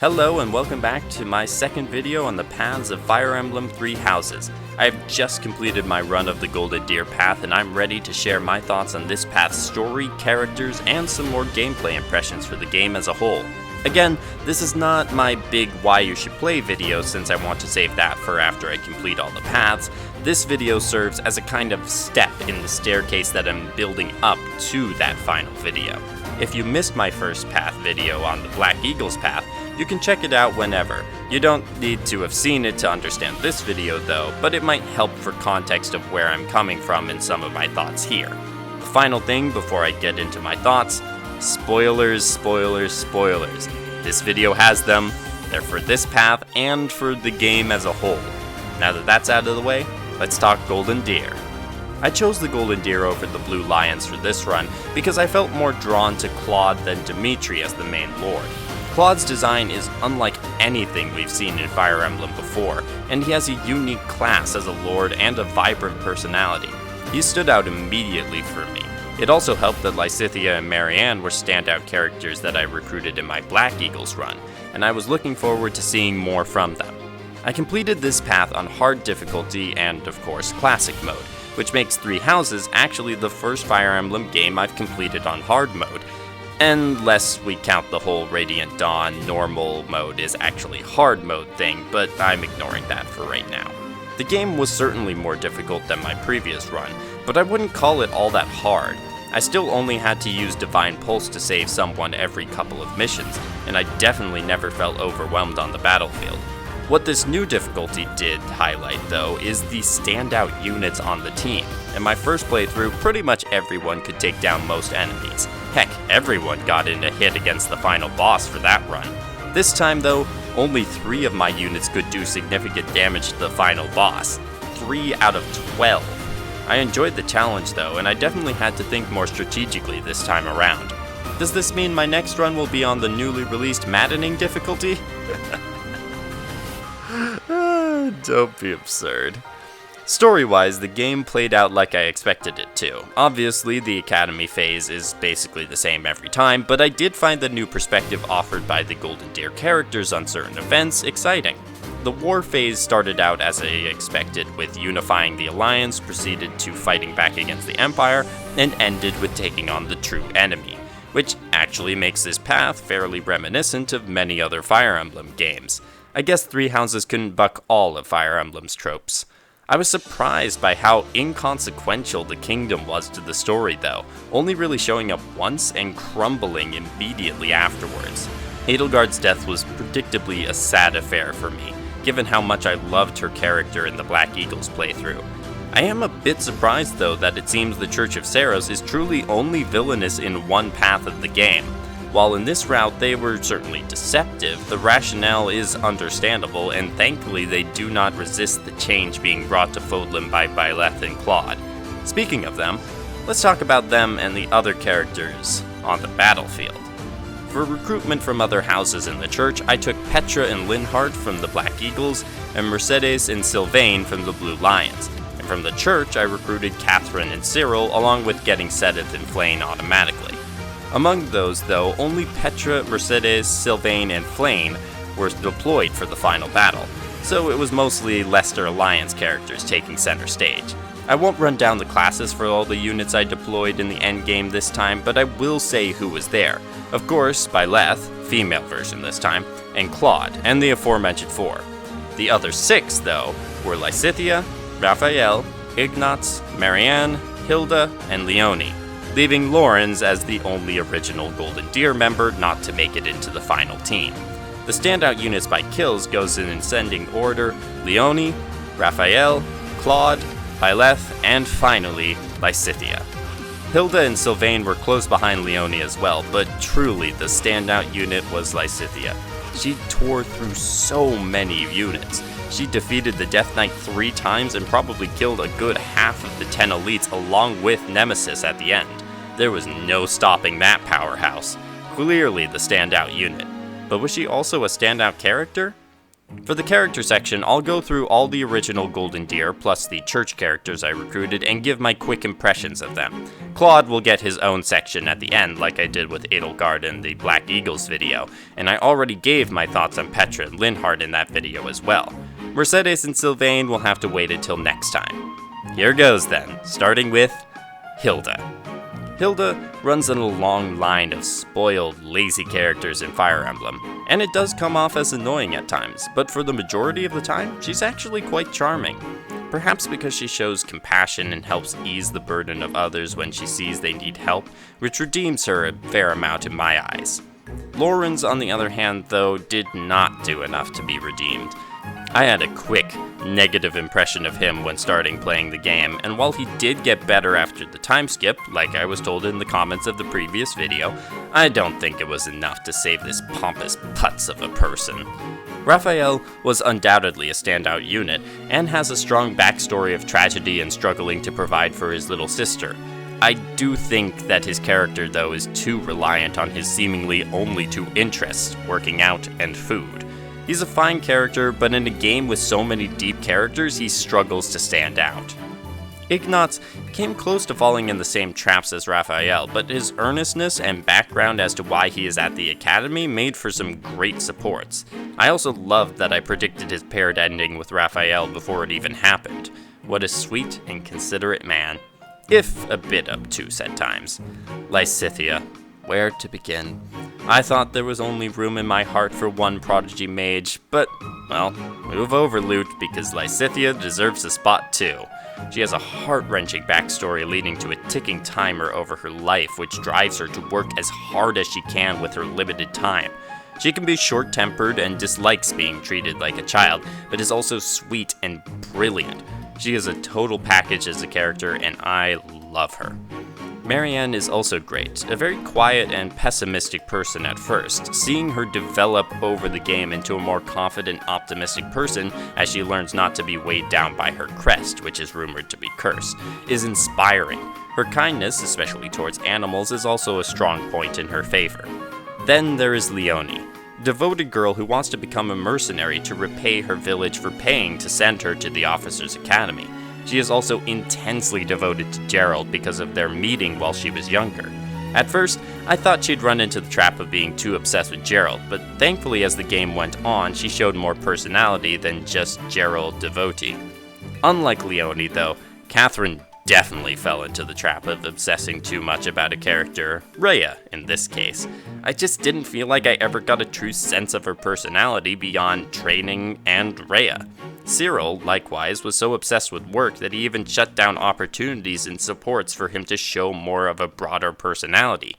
Hello and welcome back to my second video on the paths of Fire Emblem Three Houses. I have just completed my run of the Golden Deer path and I'm ready to share my thoughts on this path's story, characters, and some more gameplay impressions for the game as a whole. Again, this is not my big why you should play video since I want to save that for after I complete all the paths. This video serves as a kind of step in the staircase that I'm building up to that final video. If you missed my first path video on the Black Eagles path, you can check it out whenever. You don't need to have seen it to understand this video though, but it might help for context of where I'm coming from in some of my thoughts here. The final thing before I get into my thoughts, spoilers, spoilers, spoilers. This video has them. They're for this path and for the game as a whole. Now that that's out of the way, let's talk Golden Deer. I chose the Golden Deer over the Blue Lions for this run because I felt more drawn to Claude than Dimitri as the main lord. Claude's design is unlike anything we've seen in Fire Emblem before, and he has a unique class as a lord and a vibrant personality. He stood out immediately for me. It also helped that Lysithea and Marianne were standout characters that I recruited in my Black Eagles run, and I was looking forward to seeing more from them. I completed this path on hard difficulty and, of course, classic mode, which makes Three Houses actually the first Fire Emblem game I've completed on hard mode, unless we count the whole Radiant Dawn normal mode is actually hard mode thing, but I'm ignoring that for right now. The game was certainly more difficult than my previous run, but I wouldn't call it all that hard. I still only had to use Divine Pulse to save someone every couple of missions, and I definitely never felt overwhelmed on the battlefield. What this new difficulty did highlight, though, is the standout units on the team. In my first playthrough, pretty much everyone could take down most enemies. Heck, everyone got in a hit against the final boss for that run. This time, though, only 3 of my units could do significant damage to the final boss. 3 out of 12. I enjoyed the challenge, though, and I definitely had to think more strategically this time around. Does this mean my next run will be on the newly released maddening difficulty? Don't be absurd. Story-wise, the game played out like I expected it to. Obviously, the Academy phase is basically the same every time, but I did find the new perspective offered by the Golden Deer characters on certain events exciting. The war phase started out as I expected, with unifying the Alliance, proceeded to fighting back against the Empire, and ended with taking on the true enemy, which actually makes this path fairly reminiscent of many other Fire Emblem games. I guess Three Houses couldn't buck all of Fire Emblem's tropes. I was surprised by how inconsequential the kingdom was to the story though, only really showing up once and crumbling immediately afterwards. Edelgard's death was predictably a sad affair for me, given how much I loved her character in the Black Eagles playthrough. I am a bit surprised though that it seems the Church of Seiros is truly only villainous in one path of the game. While in this route they were certainly deceptive, the rationale is understandable, and thankfully they do not resist the change being brought to Fodlan by Byleth and Claude. Speaking of them, let's talk about them and the other characters on the battlefield. For recruitment from other houses in the church, I took Petra and Linhardt from the Black Eagles, and Mercedes and Sylvain from the Blue Lions. And from the church, I recruited Catherine and Cyril, along with getting Sedith and Flayn automatically. Among those, though, only Petra, Mercedes, Sylvain, and Flayn were deployed for the final battle, so it was mostly Leicester Alliance characters taking center stage. I won't run down the classes for all the units I deployed in the endgame this time, but I will say who was there. Of course, Byleth, female version this time, and Claude, and the aforementioned 4. The other 6, though, were Lysithea, Raphael, Ignatz, Marianne, Hilda, and Leonie, leaving Lorenz as the only original Golden Deer member not to make it into the final team. The standout units by kills goes in ascending order: Leonie, Raphael, Claude, Byleth, and finally, Lysithea. Hilda and Sylvain were close behind Leonie as well, but truly the standout unit was Lysithea. She tore through so many units. She defeated the Death Knight 3 times and probably killed a good half of the 10 elites along with Nemesis at the end. There was no stopping that powerhouse. Clearly the standout unit. But was she also a standout character? For the character section, I'll go through all the original Golden Deer plus the church characters I recruited and give my quick impressions of them. Claude will get his own section at the end like I did with Edelgard in the Black Eagles video, and I already gave my thoughts on Petra and Linhardt in that video as well. Mercedes and Sylvain will have to wait until next time. Here goes then, starting with Hilda. Hilda runs in a long line of spoiled, lazy characters in Fire Emblem, and it does come off as annoying at times, but for the majority of the time, she's actually quite charming. Perhaps because she shows compassion and helps ease the burden of others when she sees they need help, which redeems her a fair amount in my eyes. Lorenz, on the other hand, though, did not do enough to be redeemed. I had a quick, negative impression of him when starting playing the game, and while he did get better after the time skip, like I was told in the comments of the previous video, I don't think it was enough to save this pompous putz of a person. Raphael was undoubtedly a standout unit, and has a strong backstory of tragedy and struggling to provide for his little sister. I do think that his character, though, is too reliant on his seemingly only two interests, working out and food. He's a fine character, but in a game with so many deep characters, he struggles to stand out. Ignatz came close to falling in the same traps as Raphael, but his earnestness and background as to why he is at the academy made for some great supports. I also loved that I predicted his paired ending with Raphael before it even happened. What a sweet and considerate man, if a bit obtuse at times. Lysithea. Where to begin? I thought there was only room in my heart for one prodigy mage, but, well, move over, Lute, because Lysithea deserves a spot too. She has a heart-wrenching backstory leading to a ticking timer over her life, which drives her to work as hard as she can with her limited time. She can be short-tempered and dislikes being treated like a child, but is also sweet and brilliant. She is a total package as a character, and I love her. Marianne is also great, a very quiet and pessimistic person at first. Seeing her develop over the game into a more confident, optimistic person as she learns not to be weighed down by her crest, which is rumored to be cursed, is inspiring. Her kindness, especially towards animals, is also a strong point in her favor. Then there is Leonie, a devoted girl who wants to become a mercenary to repay her village for paying to send her to the officers' academy. She is also intensely devoted to Gerald because of their meeting while she was younger. At first, I thought she'd run into the trap of being too obsessed with Gerald, but thankfully as the game went on, she showed more personality than just Gerald devotee. Unlike Leonie, though, Catherine definitely fell into the trap of obsessing too much about a character, Rhea in this case. I just didn't feel like I ever got a true sense of her personality beyond training and Rhea. Cyril, likewise, was so obsessed with work that he even shut down opportunities and supports for him to show more of a broader personality.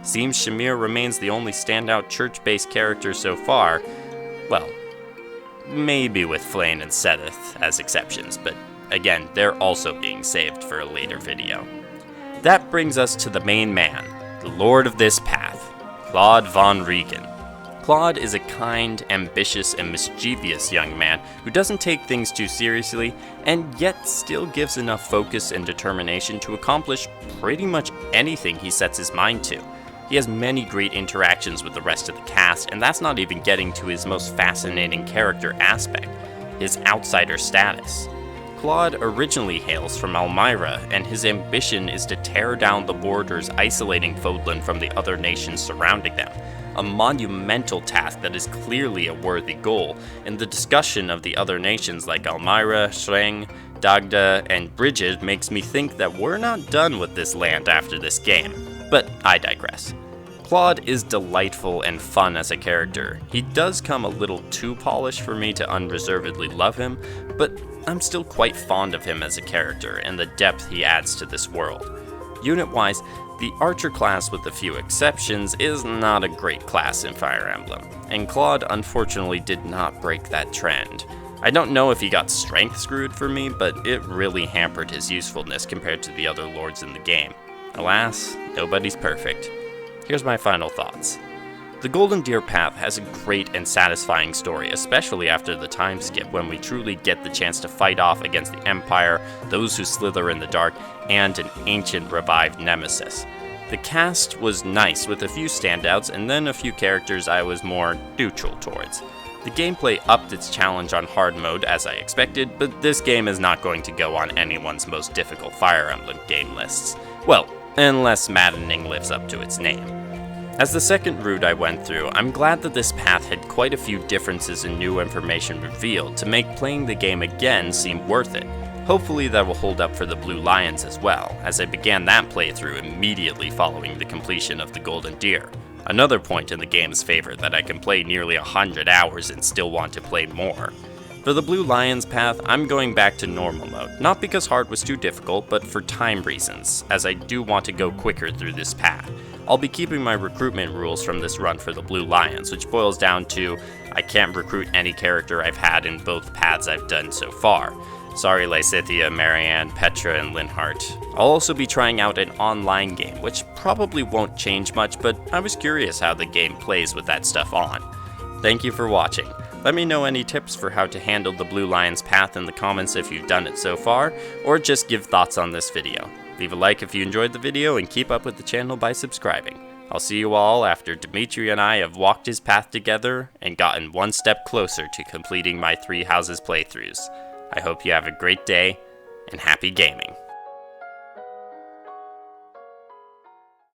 Seems Shamir remains the only standout church-based character so far. Well, maybe with Flayn and Sedith as exceptions, but again, they're also being saved for a later video. That brings us to the main man, the lord of this path, Claude von Regen. Claude is a kind, ambitious, and mischievous young man who doesn't take things too seriously, and yet still gives enough focus and determination to accomplish pretty much anything he sets his mind to. He has many great interactions with the rest of the cast, and that's not even getting to his most fascinating character aspect, his outsider status. Claude originally hails from Elmira, and his ambition is to tear down the borders isolating Fodlan from the other nations surrounding them. A monumental task that is clearly a worthy goal, and the discussion of the other nations like Elmira, Shreng, Dagda, and Brigid makes me think that we're not done with this land after this game. But I digress. Claude is delightful and fun as a character. He does come a little too polished for me to unreservedly love him, but I'm still quite fond of him as a character and the depth he adds to this world. Unit-wise, the Archer class, with a few exceptions, is not a great class in Fire Emblem, and Claude unfortunately did not break that trend. I don't know if he got strength screwed for me, but it really hampered his usefulness compared to the other lords in the game. Alas, nobody's perfect. Here's my final thoughts. The Golden Deer Path has a great and satisfying story, especially after the time skip when we truly get the chance to fight off against the Empire, those who slither in the dark, and an ancient revived nemesis. The cast was nice with a few standouts and then a few characters I was more neutral towards. The gameplay upped its challenge on hard mode as I expected, but this game is not going to go on anyone's most difficult Fire Emblem game lists. Well, unless maddening lives up to its name. As the second route I went through, I'm glad that this path had quite a few differences and new information revealed to make playing the game again seem worth it. Hopefully that will hold up for the Blue Lions as well, as I began that playthrough immediately following the completion of the Golden Deer. Another point in the game's favor that I can play nearly 100 hours and still want to play more. For the Blue Lions path, I'm going back to normal mode, not because hard was too difficult, but for time reasons, as I do want to go quicker through this path. I'll be keeping my recruitment rules from this run for the Blue Lions, which boils down to I can't recruit any character I've had in both paths I've done so far. Sorry Lysithea, Marianne, Petra, and Linhart. I'll also be trying out an online game, which probably won't change much, but I was curious how the game plays with that stuff on. Thank you for watching. Let me know any tips for how to handle the Blue Lions path in the comments if you've done it so far, or just give thoughts on this video. Leave a like if you enjoyed the video and keep up with the channel by subscribing. I'll see you all after Dimitri and I have walked his path together and gotten one step closer to completing my Three Houses playthroughs. I hope you have a great day, and happy gaming.